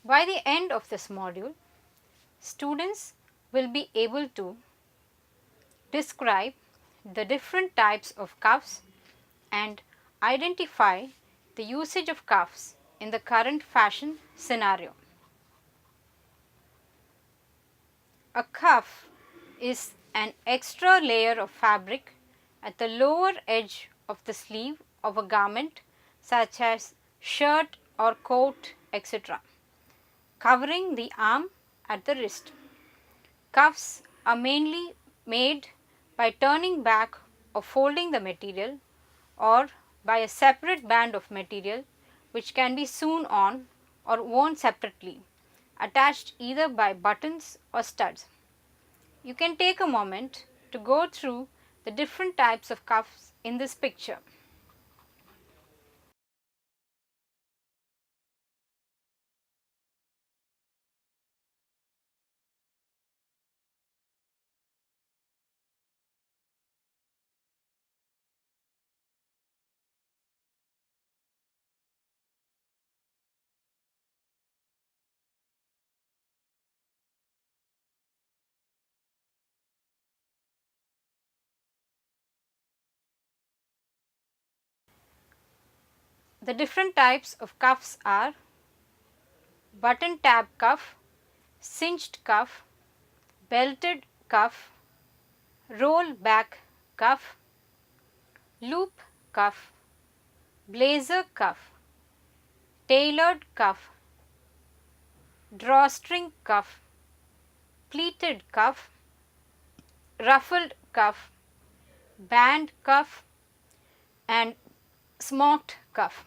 By the end of this module, students will be able to describe the different types of cuffs and identify the usage of cuffs in the current fashion scenario. A cuff is an extra layer of fabric at the lower edge of the sleeve of a garment such as shirt or coat, etc., covering the arm at the wrist. Cuffs are mainly made by turning back or folding the material, or by a separate band of material which can be sewn on or worn separately, attached either by buttons or studs. You can take a moment to go through the different types of cuffs in this picture. The different types of cuffs are button tab cuff, cinched cuff, belted cuff, roll back cuff, loop cuff, blazer cuff, tailored cuff, drawstring cuff, pleated cuff, ruffled cuff, band cuff, and smocked cuff.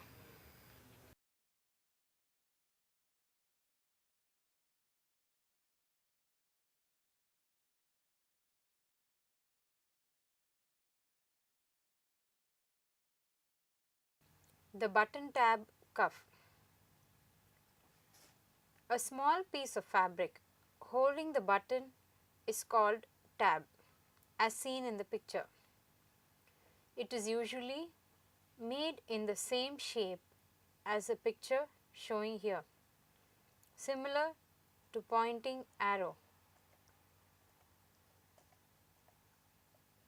The button tab cuff. A small piece of fabric holding the button is called tab, as seen in the picture. It is usually made in the same shape as the picture showing here, similar to pointing arrow.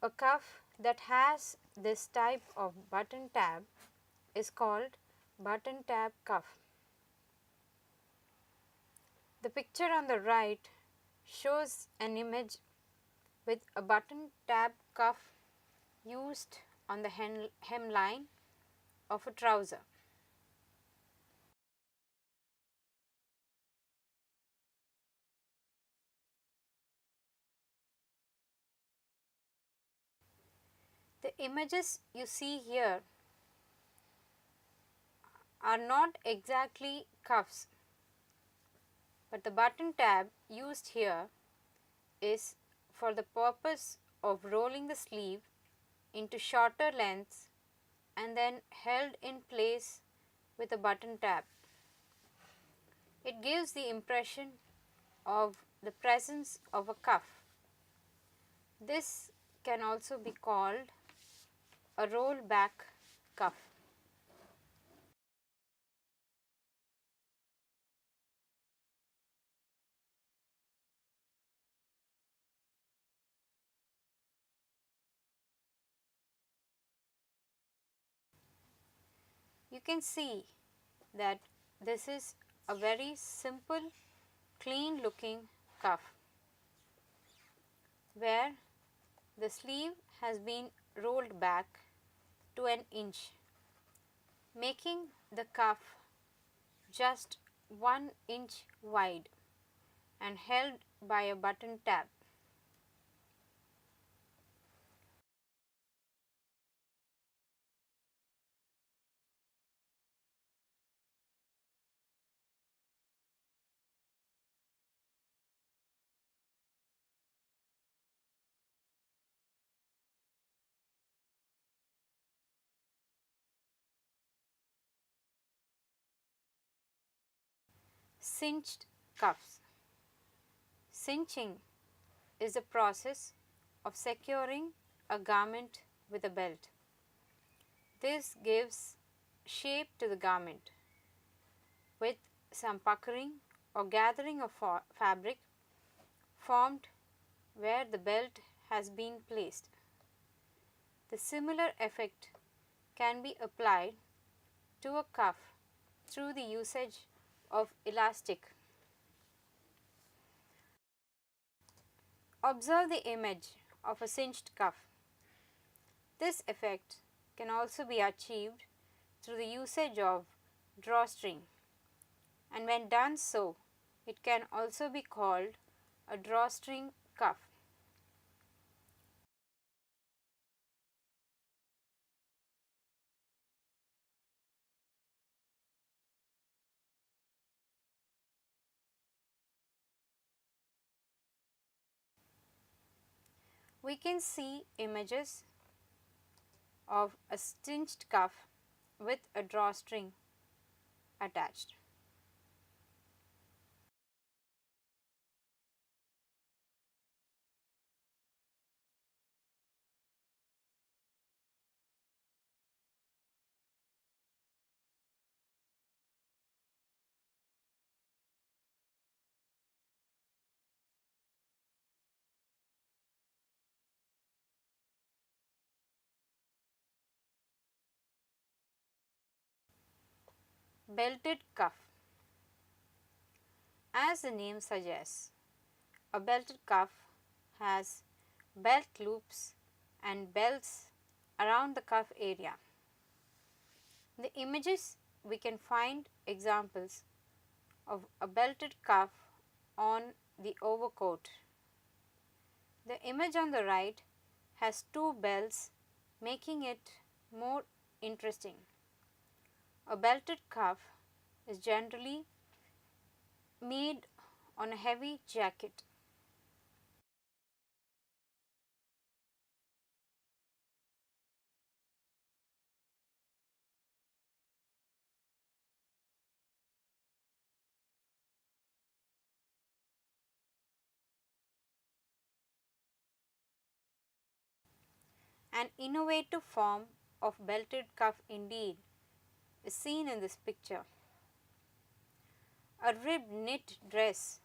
A cuff that has this type of button tab is called button tab cuff. The picture on the right shows an image with a button tab cuff used on the hemline of a trouser. The images you see here are not exactly cuffs, but the button tab used here is for the purpose of rolling the sleeve into shorter lengths and then held in place with a button tab. It gives the impression of the presence of a cuff. This can also be called a roll back cuff. You can see that this is a very simple, clean looking cuff, where the sleeve has been rolled back to an inch, making the cuff just 1 inch wide and held by a button tab. Cinched cuffs. Cinching is a process of securing a garment with a belt. This gives shape to the garment with some puckering or gathering of fabric formed where the belt has been placed. The similar effect can be applied to a cuff through the usage of elastic. Observe the image of a cinched cuff. This effect can also be achieved through the usage of drawstring, and when done so, it can also be called a drawstring cuff. We can see images of a cinched cuff with a drawstring attached. Belted cuff. As the name suggests, a belted cuff has belt loops and belts around the cuff area. In the images, we can find examples of a belted cuff on the overcoat. The image on the right has two belts, making it more interesting. A belted cuff is generally made on a heavy jacket. An innovative form of belted cuff indeed is seen in this picture. A ribbed knit dress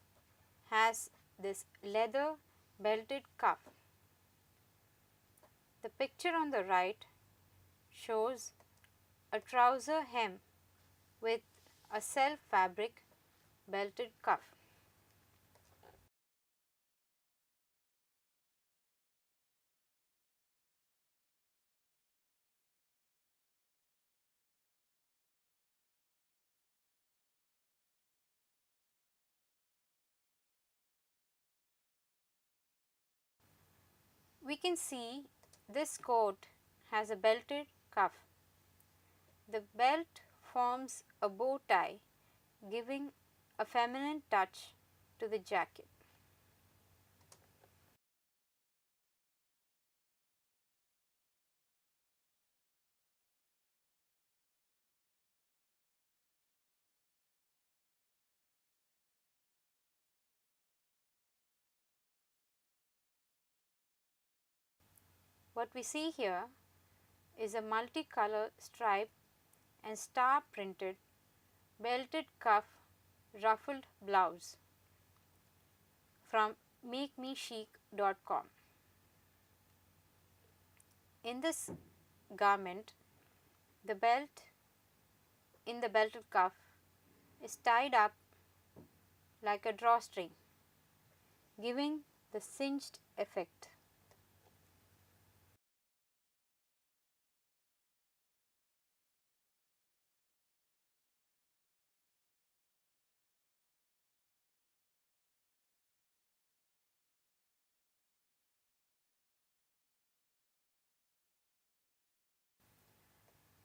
has this leather belted cuff. The picture on the right shows a trouser hem with a self fabric belted cuff. We can see this coat has a belted cuff. The belt forms a bow tie, giving a feminine touch to the jacket. What we see here is a multicolor stripe and star printed belted cuff ruffled blouse from makemechic.com. In this garment, the belt in the belted cuff is tied up like a drawstring, giving the cinched effect.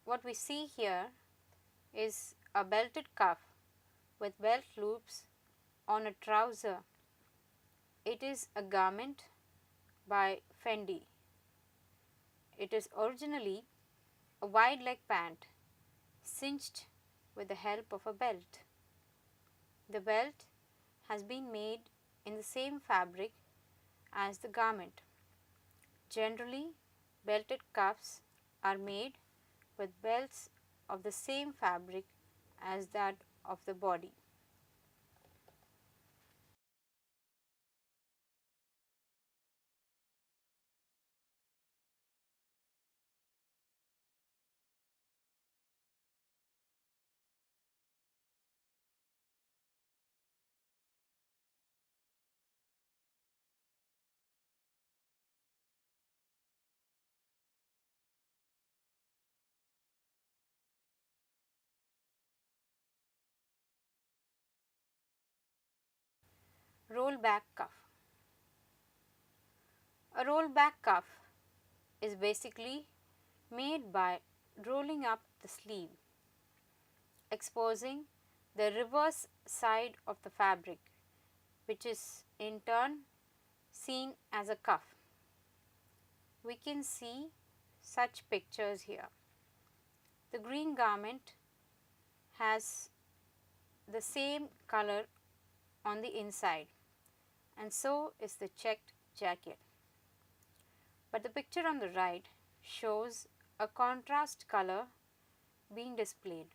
What we see here is a belted cuff with belt loops on a trouser. It is a garment by Fendi. It is originally a wide leg pant cinched with the help of a belt. The belt has been made in the same fabric as the garment. Generally, belted cuffs are made with belts of the same fabric as that of the body. Rollback cuff. A rollback cuff is basically made by rolling up the sleeve, exposing the reverse side of the fabric, which is in turn seen as a cuff. We can see such pictures here. The green garment has the same color on the inside, and so is the checked jacket. But the picture on the right shows a contrast color being displayed.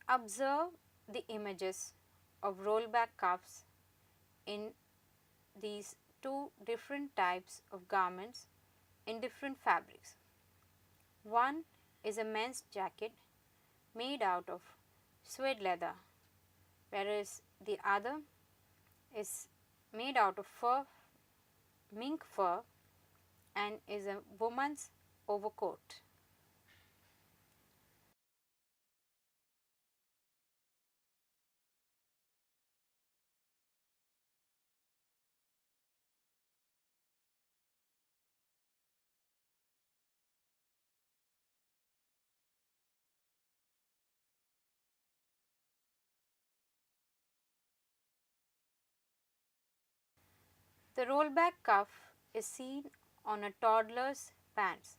Observe the images of rollback cuffs in these two different types of garments in different fabrics. One is a men's jacket made out of suede leather, whereas the other is made out of mink fur, and is a woman's overcoat. The rollback cuff is seen on a toddler's pants.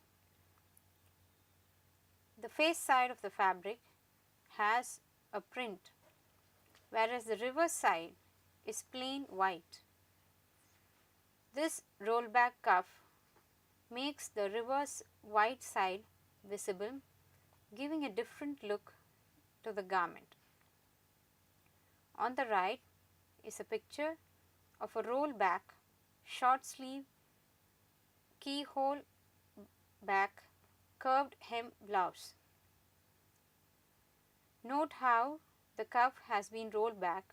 The face side of the fabric has a print, whereas the reverse side is plain white. This rollback cuff makes the reverse white side visible, giving a different look to the garment. On the right is a picture of a rollback short sleeve keyhole back curved hem blouse. Note how the cuff has been rolled back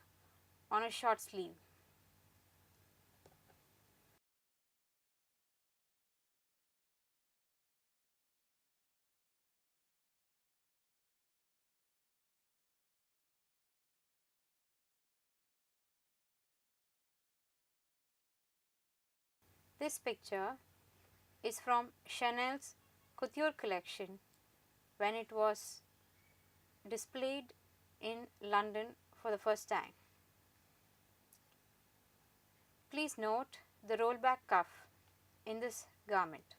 on a short sleeve. This picture is from Chanel's couture collection when it was displayed in London for the first time. Please note the rollback cuff in this garment.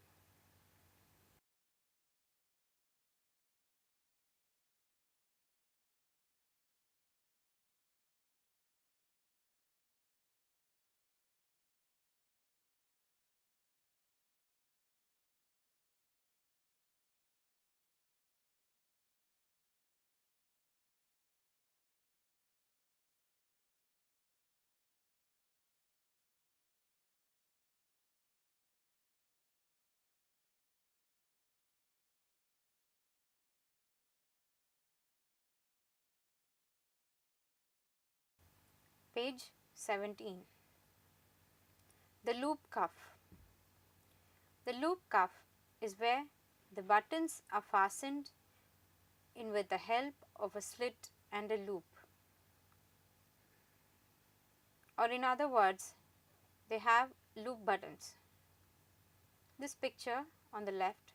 Page 17. The loop cuff. The loop cuff is where the buttons are fastened in with the help of a slit and a loop. Or in other words, they have loop buttons. This picture on the left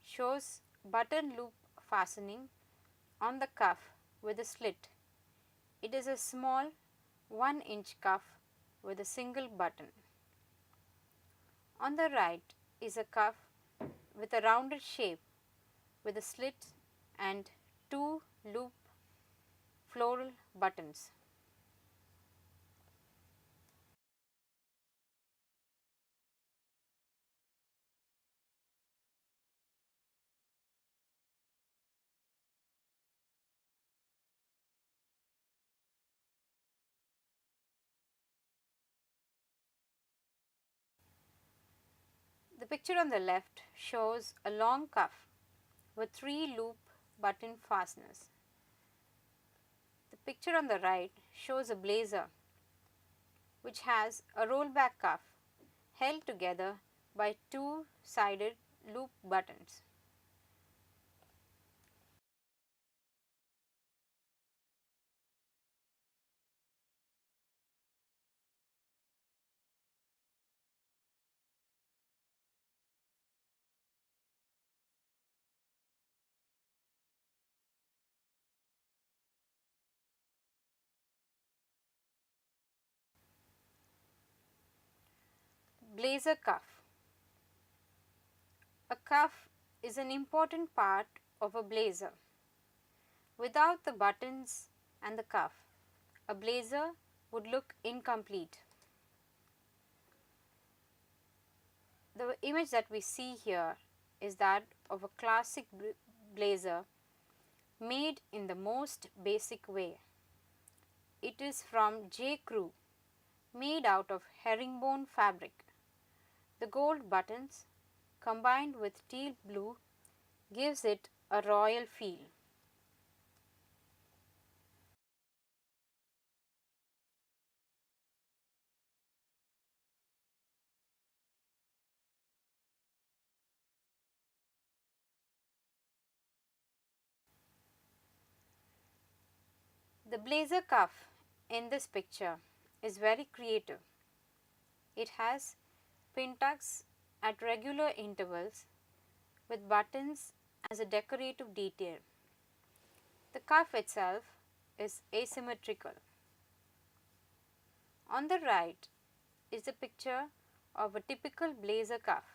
shows button loop fastening on the cuff with a slit. It is a small 1-inch cuff with a single button. On the right is a cuff with a rounded shape with a slit and 2 loop floral buttons. The picture on the left shows a long cuff with 3 loop button fasteners. The picture on the right shows a blazer which has a rollback cuff held together by two-sided loop buttons. Blazer cuff. A cuff is an important part of a blazer. Without the buttons and the cuff, a blazer would look incomplete. The image that we see here is that of a classic blazer made in the most basic way. It is from J. Crew, made out of herringbone fabric. The gold buttons combined with teal blue gives it a royal feel. The blazer cuff in this picture is very creative. It has pin tucks at regular intervals with buttons as a decorative detail. The cuff itself is asymmetrical. On the right is a picture of a typical blazer cuff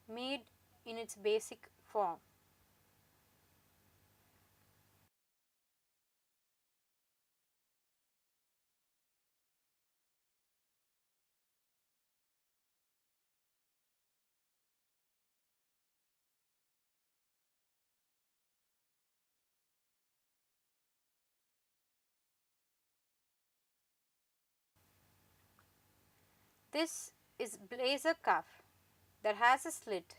made in its basic form. This is blazer cuff that has a slit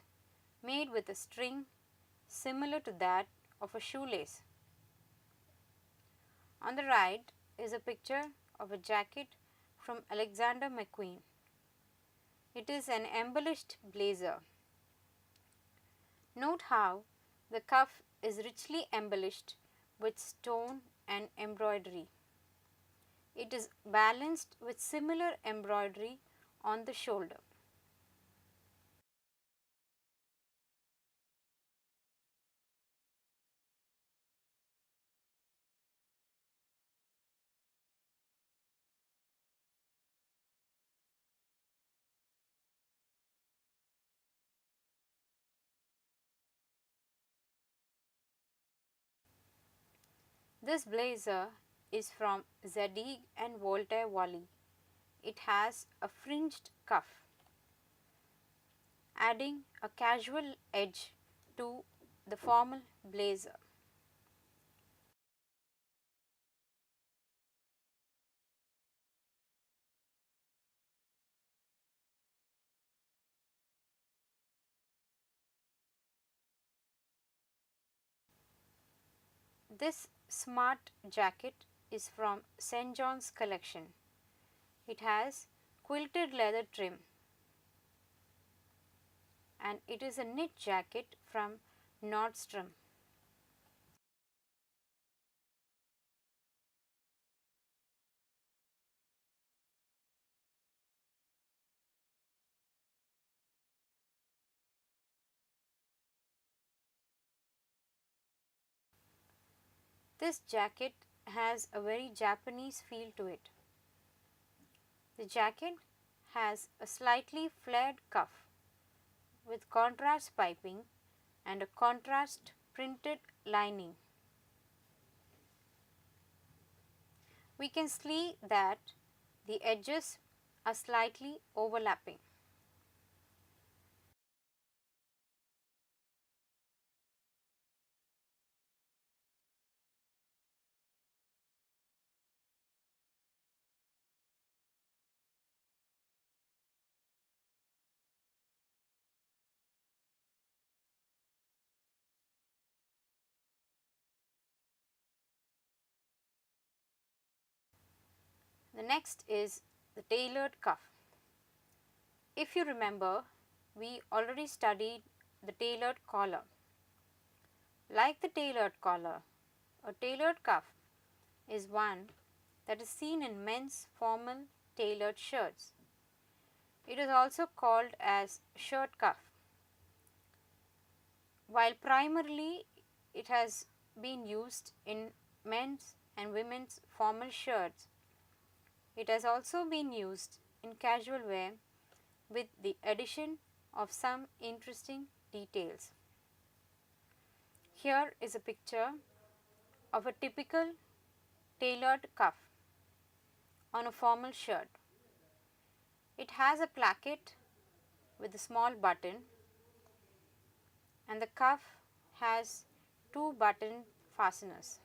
made with a string similar to that of a shoelace. On the right is a picture of a jacket from Alexander McQueen. It is an embellished blazer. Note how the cuff is richly embellished with stone and embroidery. It is balanced with similar embroidery on the shoulder. This blazer is from Zadig and Voltaire Wally. It has a fringed cuff, adding a casual edge to the formal blazer. This smart jacket is from St. John's collection. It has quilted leather trim and it is a knit jacket from Nordstrom. This jacket has a very Japanese feel to it. The jacket has a slightly flared cuff with contrast piping and a contrast printed lining. We can see that the edges are slightly overlapping. The next is the tailored cuff. If you remember, we already studied the tailored collar. Like the tailored collar, a tailored cuff is one that is seen in men's formal tailored shirts. It is also called as shirt cuff. While primarily it has been used in men's and women's formal shirts, it has also been used in casual wear with the addition of some interesting details. Here is a picture of a typical tailored cuff on a formal shirt. It has a placket with a small button, and the cuff has two button fasteners.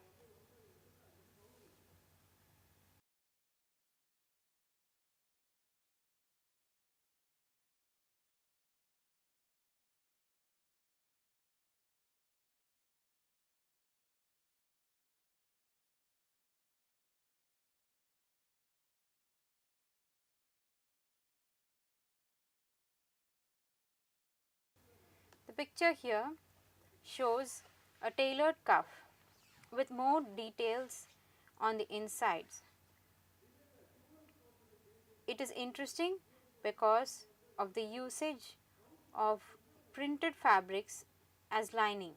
The picture here shows a tailored cuff with more details on the insides. It is interesting because of the usage of printed fabrics as lining.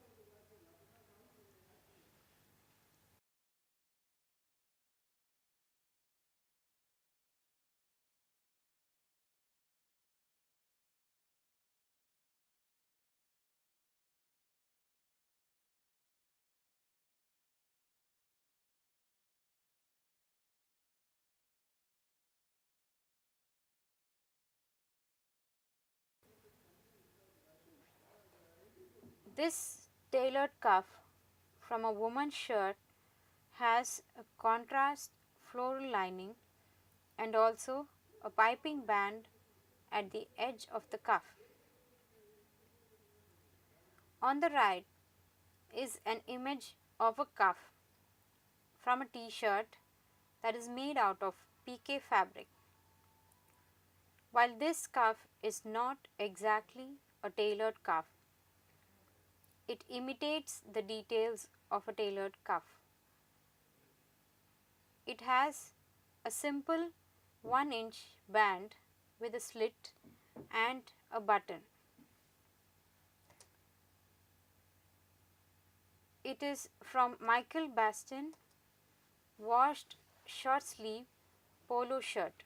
This tailored cuff from a woman's shirt has a contrast floral lining and also a piping band at the edge of the cuff. On the right is an image of a cuff from a t-shirt that is made out of PK fabric. While this cuff is not exactly a tailored cuff, it imitates the details of a tailored cuff. It has a simple 1-inch band with a slit and a button. It is from Michael Baston washed short sleeve polo shirt.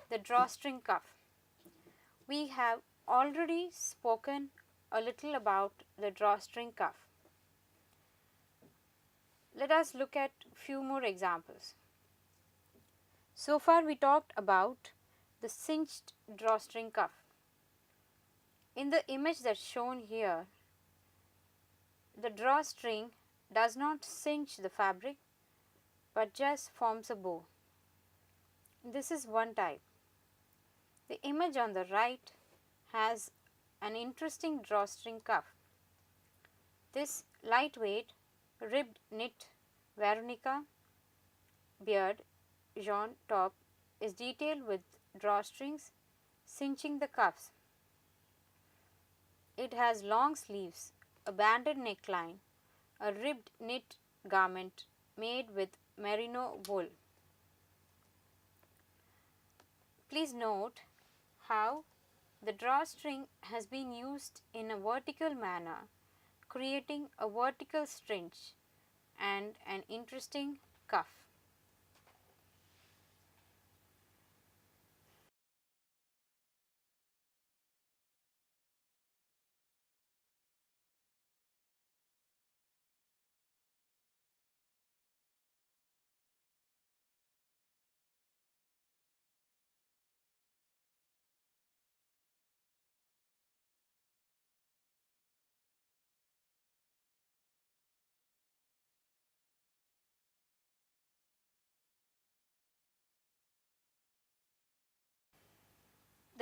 The drawstring cuff. We have already spoken a little about the drawstring cuff. Let us look at few more examples. So far we talked about the cinched drawstring cuff. In the image that's shown here, the drawstring does not cinch the fabric but just forms a bow. This is one type. The image on the right has an interesting drawstring cuff. This lightweight ribbed knit Veronica beard jaune top is detailed with drawstrings cinching the cuffs. It has long sleeves, a banded neckline, a ribbed knit garment made with merino wool. Please note how the drawstring has been used in a vertical manner, creating a vertical stretch and an interesting cuff.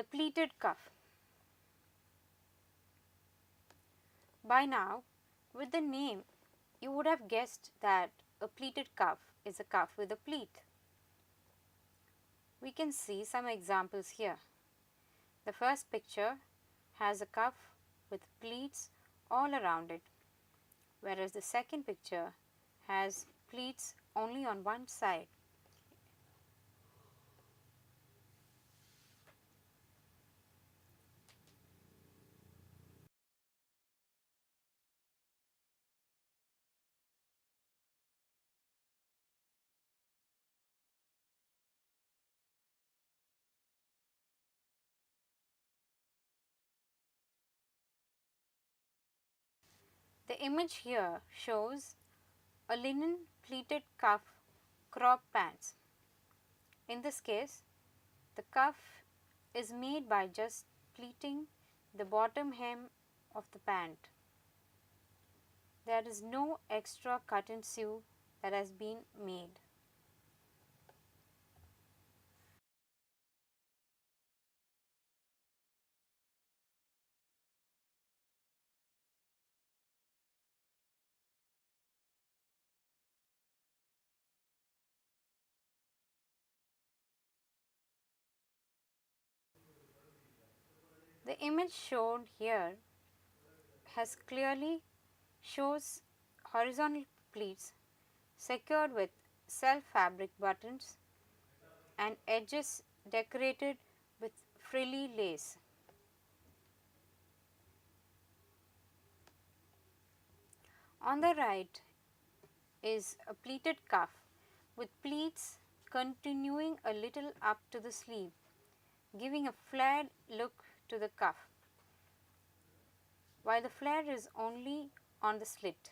The pleated cuff. By now, with the name, you would have guessed that a pleated cuff is a cuff with a pleat. We can see some examples here. The first picture has a cuff with pleats all around it, whereas the second picture has pleats only on one side. The image here shows a linen pleated cuff crop pants. In this case, the cuff is made by just pleating the bottom hem of the pant. There is no extra cut and sew that has been made. The image shown here has clearly shows horizontal pleats secured with self fabric buttons and edges decorated with frilly lace. On the right is a pleated cuff with pleats continuing a little up to the sleeve, giving a flared look to the cuff, while the flare is only on the slit.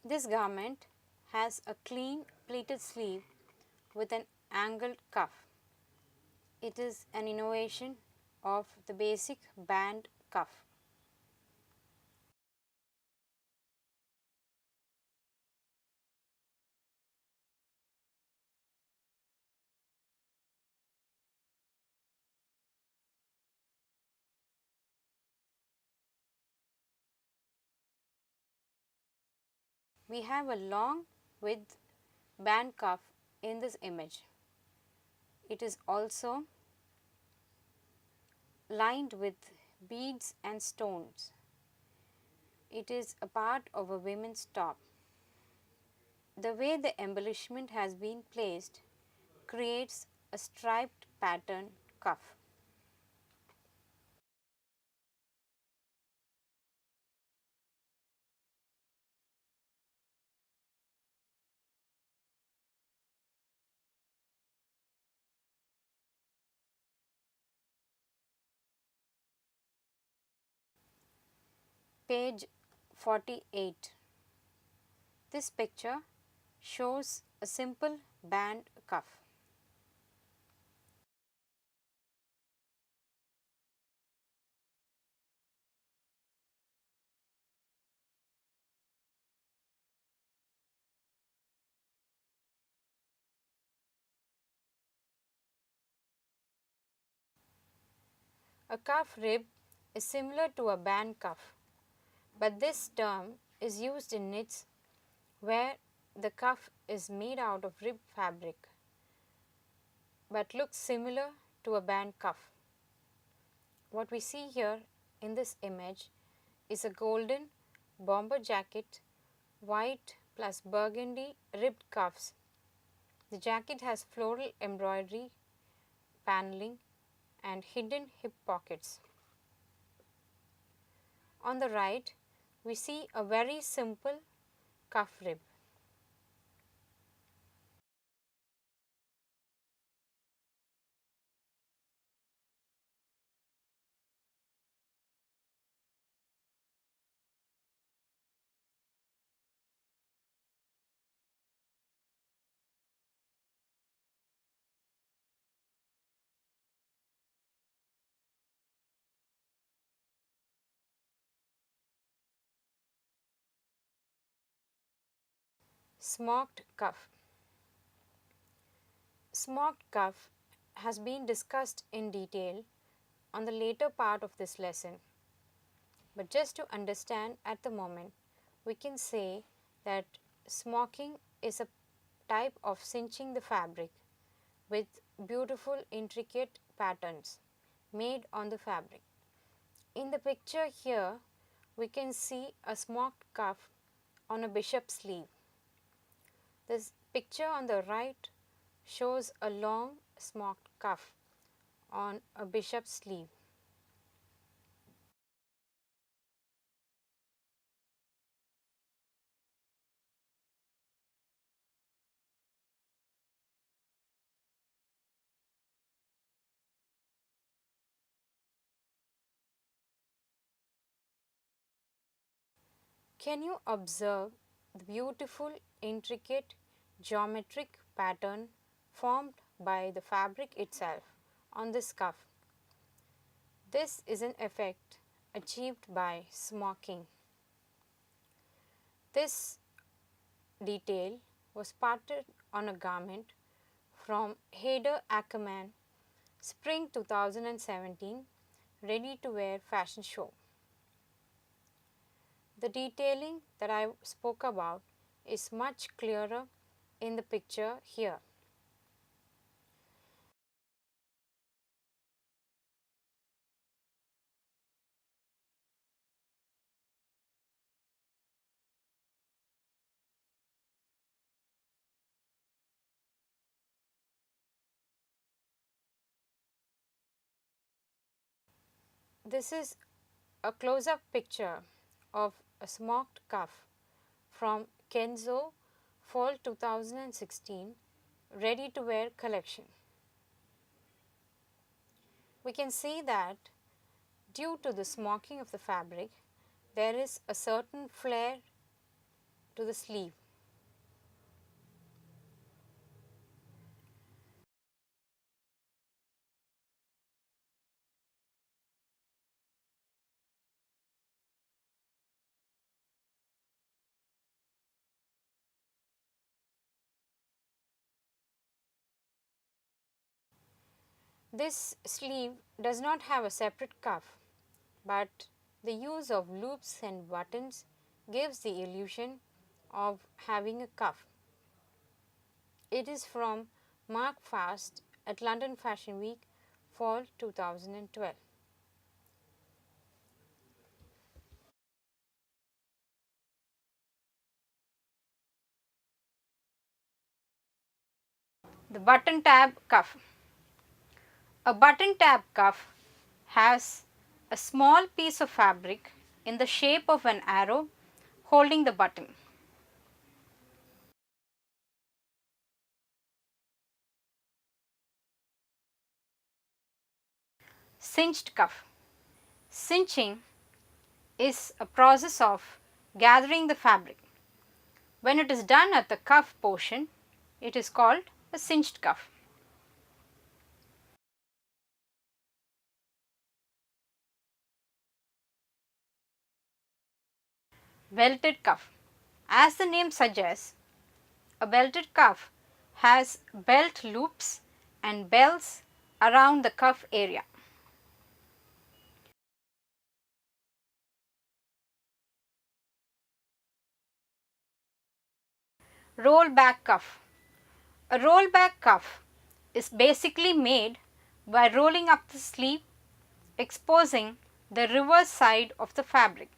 This garment has a clean pleated sleeve with an angled cuff. It is an innovation of the basic band cuff. We have a long width band cuff in this image. It is also lined with beads and stones. It is a part of a women's top. The way the embellishment has been placed creates a striped pattern cuff. Page 48. This picture shows a simple band cuff. A cuff rib is similar to a band cuff, but this term is used in knits where the cuff is made out of rib fabric but looks similar to a band cuff. What we see here in this image is a golden bomber jacket, white plus burgundy ribbed cuffs. The jacket has floral embroidery, paneling and hidden hip pockets. On the right, we see a very simple cuff rib. Smocked cuff. Smocked cuff has been discussed in detail on the later part of this lesson, but just to understand at the moment, we can say that smocking is a type of cinching the fabric with beautiful intricate patterns made on the fabric. In the picture here, we can see a smocked cuff on a bishop sleeve. This picture on the right shows a long smocked cuff on a bishop sleeve. Can you observe the beautiful intricate geometric pattern formed by the fabric itself on this cuff? This is an effect achieved by smocking. This detail was parted on a garment from Haider Ackermann Spring 2017 ready to wear fashion show. The detailing that I spoke about is much clearer in the picture here. This is a close-up picture of a smocked cuff from Kenzo Fall 2016 ready to wear collection. We can see that due to the smocking of the fabric, there is a certain flare to the sleeve. This sleeve does not have a separate cuff, but the use of loops and buttons gives the illusion of having a cuff. It is from Mark Fast at London Fashion Week, Fall 2012. The button tab cuff. A button tab cuff has a small piece of fabric in the shape of an arrow holding the button. Cinched cuff. Cinching is a process of gathering the fabric. When it is done at the cuff portion, it is called a cinched cuff. Belted cuff. As the name suggests, a belted cuff has belt loops and bells around the cuff area. Rollback cuff. A rollback cuff is basically made by rolling up the sleeve, exposing the reverse side of the fabric.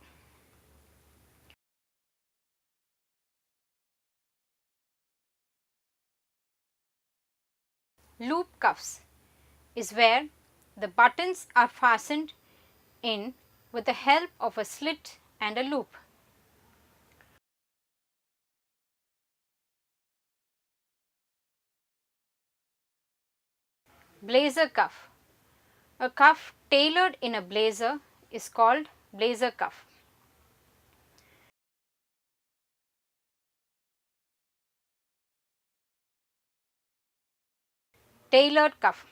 Loop cuffs is where the buttons are fastened in with the help of a slit and a loop. Blazer cuff. A cuff tailored in a blazer is called blazer cuff. Tailored cuff.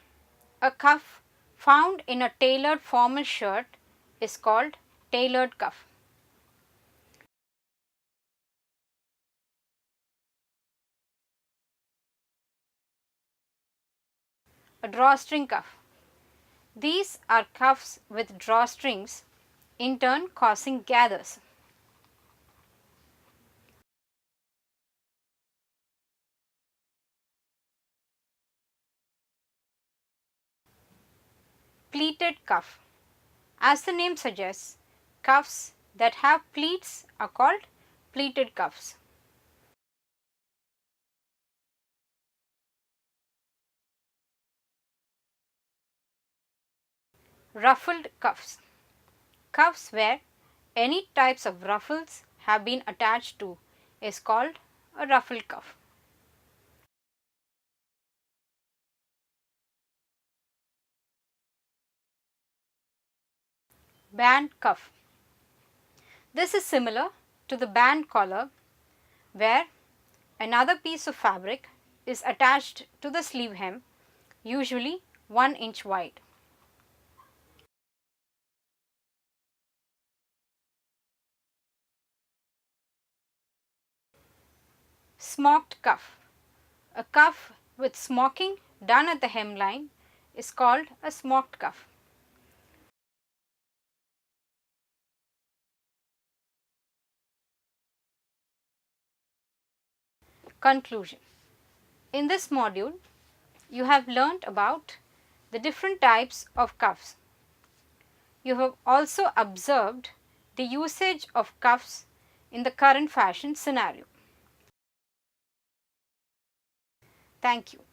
A cuff found in a tailored formal shirt is called tailored cuff. A drawstring cuff. These are cuffs with drawstrings, in turn causing gathers. Pleated cuff. As the name suggests, cuffs that have pleats are called pleated cuffs. Ruffled cuffs. Cuffs where any types of ruffles have been attached to is called a ruffled cuff. Band cuff. This is similar to the band collar where another piece of fabric is attached to the sleeve hem, usually 1 inch wide. Smocked cuff. A cuff with smocking done at the hemline is called a smocked cuff. Conclusion. In this module, you have learnt about the different types of cuffs. You have also observed the usage of cuffs in the current fashion scenario. Thank you.